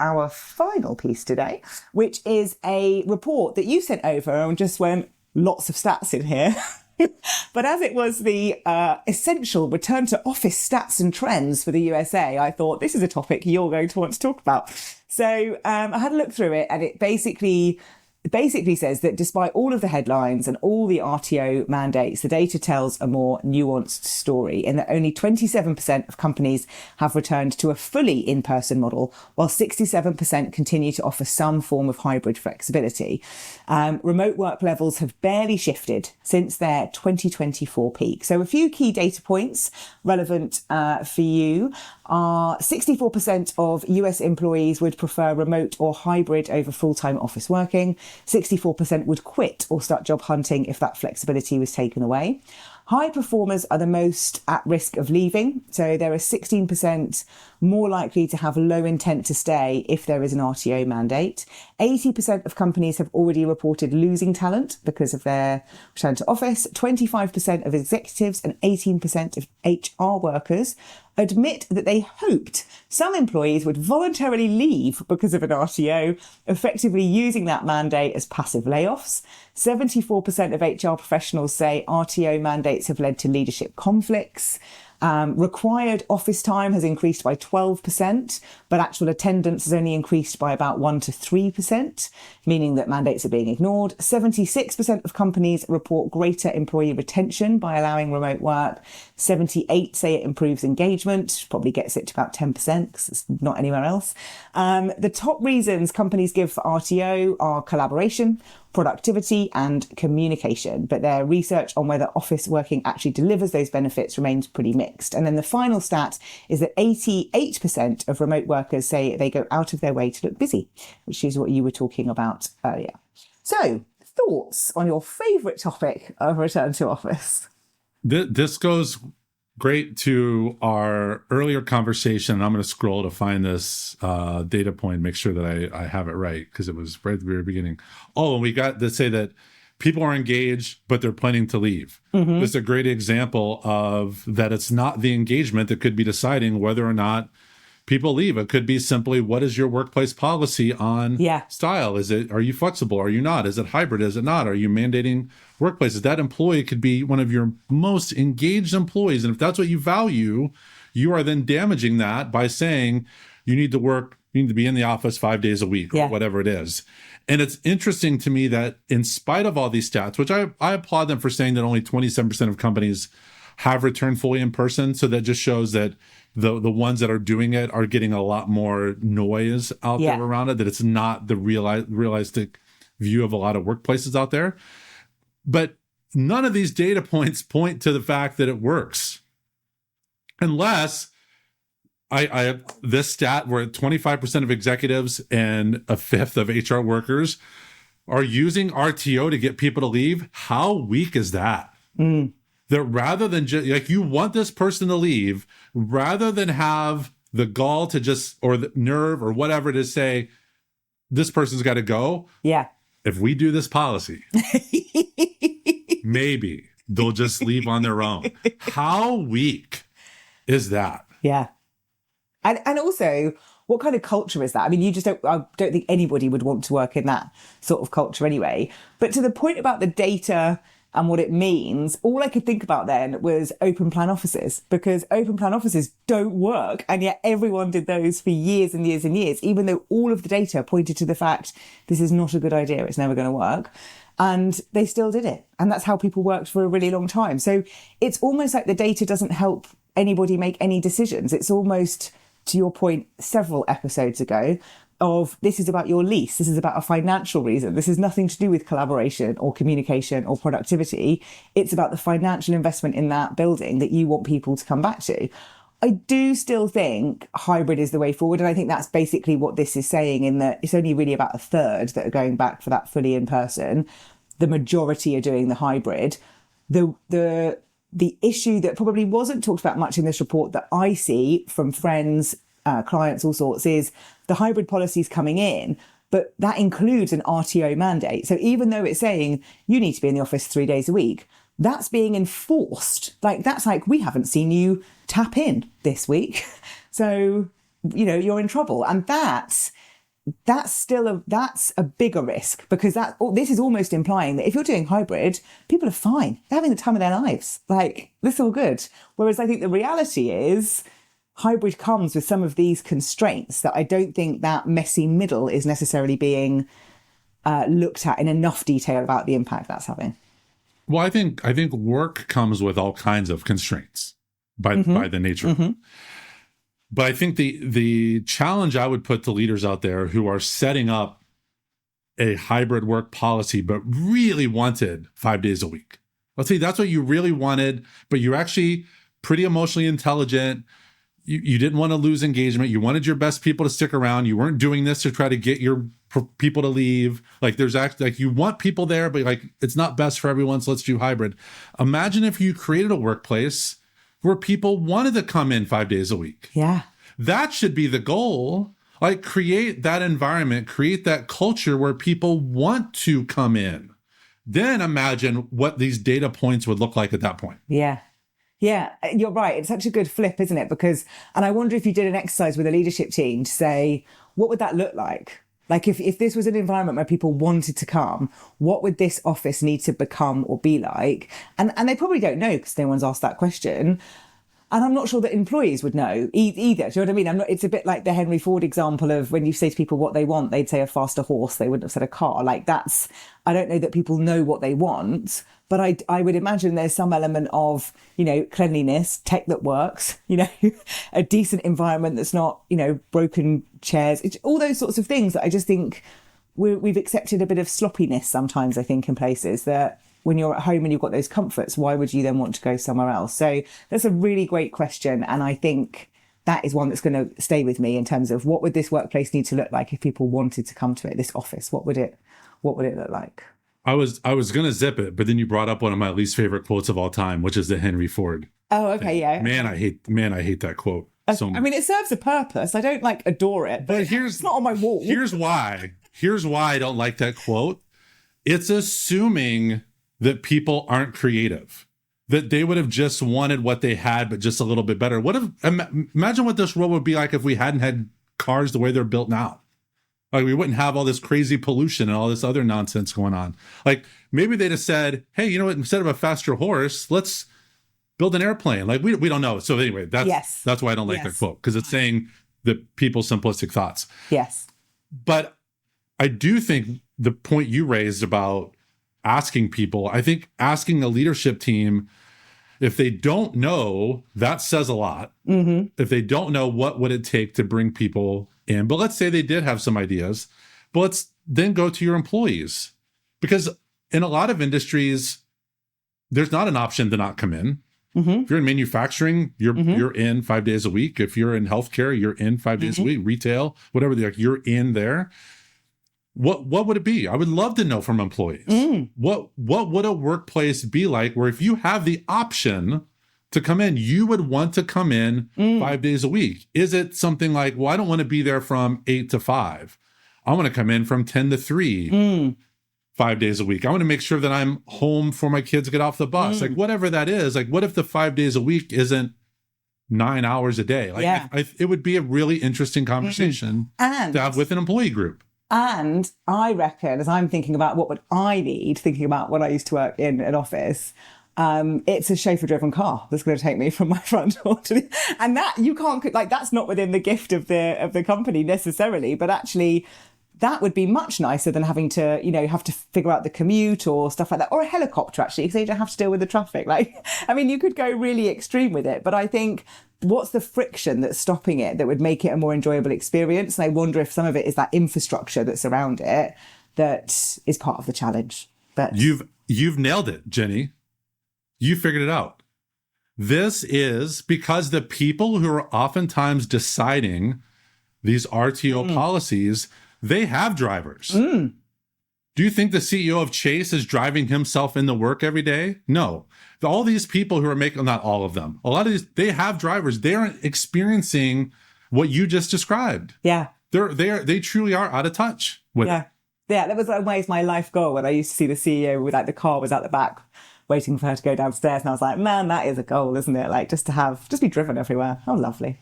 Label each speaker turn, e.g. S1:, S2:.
S1: our final piece today, which is a report that you sent over and just went, lots of stats in here. But as it was the essential return to office stats and trends for the USA, I thought this is a topic you're going to want to talk about. So I had a look through it, and it basically says that despite all of the headlines and all the RTO mandates, the data tells a more nuanced story in that only 27% of companies have returned to a fully in-person model, while 67% continue to offer some form of hybrid flexibility. Remote work levels have barely shifted since their 2024 peak. So a few key data points relevant for you are 64% of US employees would prefer remote or hybrid over full-time office working. 64% would quit or start job hunting if that flexibility was taken away. High performers are the most at risk of leaving. So there are 16% more likely to have low intent to stay if there is an RTO mandate. 80% of companies have already reported losing talent because of their return to office. 25% of executives and 18% of HR workers admit that they hoped some employees would voluntarily leave because of an RTO, effectively using that mandate as passive layoffs. 74% of HR professionals say RTO mandates have led to leadership conflicts. Required office time has increased by 12%, but actual attendance has only increased by about 1 to 3%, meaning that mandates are being ignored. 76% of companies report greater employee retention by allowing remote work. 78 say it improves engagement, probably gets it to about 10% because it's not anywhere else. The top reasons companies give for RTO are collaboration, productivity and communication, but their research on whether office working actually delivers those benefits remains pretty mixed. And then the final stat is that 88% of remote workers say they go out of their way to look busy, which is what you were talking about earlier. So, thoughts on your favourite topic of return to office?
S2: This goes great to our earlier conversation. I'm going to scroll to find this data point, make sure that I have it right, because it was right at the very beginning. Oh, and we got to say that people are engaged, but they're planning to leave. Mm-hmm. This is a great example of that it's not the engagement that could be deciding whether or not people leave. It could be simply, what is your workplace policy on style? Are you flexible? Are you not? Is it hybrid? Is it not? Are you mandating workplaces? That employee could be one of your most engaged employees. And if that's what you value, you are then damaging that by saying you need to be in the office 5 days a week or whatever it is. And it's interesting to me that in spite of all these stats, which I applaud them for saying that only 27% of companies have returned fully in person. So that just shows that the ones that are doing it are getting a lot more noise out there around it, that it's not the realistic view of a lot of workplaces out there. But none of these data points point to the fact that it works. Unless this stat where 25% of executives and a fifth of HR workers are using RTO to get people to leave. How weak is that? That rather than just like, you want this person to leave, rather than have the gall to just, or the nerve or whatever to say, this person's got to go. Yeah. If we do this policy, maybe they'll just leave on their own. How weak is that?
S1: Yeah. And also, what kind of culture is that? I mean, I don't think anybody would want to work in that sort of culture anyway. But to the point about the data and what it means, all I could think about then was open plan offices, because open plan offices don't work. And yet everyone did those for years and years and years, even though all of the data pointed to the fact this is not a good idea, it's never going to work. And they still did it. And that's how people worked for a really long time. So it's almost like the data doesn't help anybody make any decisions. It's almost, to your point several episodes ago, of this is about your lease. This is about a financial reason. This has nothing to do with collaboration or communication or productivity. It's about the financial investment in that building that you want people to come back to. I do still think hybrid is the way forward. And I think that's basically what this is saying, in that it's only really about a third that are going back for that fully in person. The majority are doing the hybrid. The issue that probably wasn't talked about much in this report that I see from friends, clients, all sorts, is the hybrid policies coming in, but that includes an RTO mandate. So even though it's saying you need to be in the office 3 days a week, that's being enforced. That's like, we haven't seen you tap in this week. So, you're in trouble. And that's that's a bigger risk, because this is almost implying that if you're doing hybrid, people are fine. They're having the time of their lives. Like, this is all good. Whereas I think the reality is hybrid comes with some of these constraints that I don't think that messy middle is necessarily being looked at in enough detail about the impact that's having.
S2: Well, I think work comes with all kinds of constraints by the nature of it. But I think the challenge I would put to leaders out there who are setting up a hybrid work policy, but really wanted 5 days a week. Let's say that's what you really wanted, but you're actually pretty emotionally intelligent. You didn't want to lose engagement. You wanted your best people to stick around. You weren't doing this to try to get your people to leave. Like, there's actually, like, you want people there, but like, it's not best for everyone. So let's do hybrid. Imagine if you created a workplace where people wanted to come in 5 days a week.
S1: Yeah.
S2: That should be the goal. Like, create that environment, create that culture where people want to come in. Then imagine what these data points would look like at that point.
S1: Yeah. Yeah, you're right. It's such a good flip, isn't it? Because, and I wonder if you did an exercise with a leadership team to say, what would that look like? Like, if this was an environment where people wanted to come, what would this office need to become or be like? And they probably don't know, because no one's asked that question. And I'm not sure that employees would know either. Do you know what I mean? It's a bit like the Henry Ford example of when you say to people what they want, they'd say a faster horse. They wouldn't have said a car. Like, I don't know that people know what they want, but I would imagine there's some element of, cleanliness, tech that works, a decent environment that's not, broken chairs, all those sorts of things that I just think we've accepted a bit of sloppiness sometimes, I think, in places that, when you're at home and you've got those comforts, why would you then want to go somewhere else? So that's a really great question. And I think that is one that's going to stay with me in terms of what would this workplace need to look like if people wanted to come to it, this office? What would it look like?
S2: I was going to zip it, but then you brought up one of my least favorite quotes of all time, which is the Henry Ford.
S1: Oh, okay.
S2: thing.
S1: Yeah.
S2: Man, I hate that quote so much.
S1: I mean, it serves a purpose. I don't adore it, but it's not on my wall.
S2: Here's why I don't like that quote. It's assuming that people aren't creative, that they would have just wanted what they had, but just a little bit better. Imagine what this world would be like if we hadn't had cars the way they're built now. Like, we wouldn't have all this crazy pollution and all this other nonsense going on. Like, maybe they just said, hey, you know what, instead of a faster horse, let's build an airplane. Like, we don't know. So anyway, that's why I don't like that quote, because it's saying the people's simplistic thoughts.
S1: Yes.
S2: But I do think the point you raised about asking people, I think asking the leadership team, if they don't know, that says a lot. If they don't know, what would it take to bring people in? But let's say they did have some ideas, but let's then go to your employees, because in a lot of industries, there's not an option to not come in. If you're in manufacturing, you're in 5 days a week. If you're in healthcare, you're in 5 days a week. Retail, whatever, you're in there. What would it be? I would love to know from employees. What would a workplace be like where if you have the option to come in, you would want to come in 5 days a week? Is it something like, well, I don't want to be there from 8 to 5. I want to come in from 10 to 3, 5 days a week. I want to make sure that I'm home for my kids get off the bus. Like, whatever that is, like, what if the 5 days a week isn't 9 hours a day? Like, it would be a really interesting conversation to have with an employee group.
S1: And I reckon, as I'm thinking about what would I need, thinking about when I used to work in an office, it's a chauffeur-driven car that's going to take me from my front door to the, and that you can't, like, that's not within the gift of the company necessarily, but actually that would be much nicer than having to, have to figure out the commute or stuff like that, or a helicopter actually, because you don't have to deal with the traffic. Like, I mean, you could go really extreme with it, but I think what's the friction that's stopping it that would make it a more enjoyable experience? And I wonder if some of it is that infrastructure that's around it that is part of the challenge. But
S2: you've nailed it, Jenni. You figured it out. This is because the people who are oftentimes deciding these RTO policies, they have drivers. Do you think the CEO of Chase is driving himself into work every day? No. All these people who are making, not all of them, a lot of these, they have drivers. They aren't experiencing what you just described.
S1: Yeah.
S2: They truly are out of touch with it.
S1: Yeah, that was always my life goal when I used to see the CEO with the car was out the back waiting for her to go downstairs. And I was like, man, that is a goal, isn't it? Like, just be driven everywhere. Oh, lovely.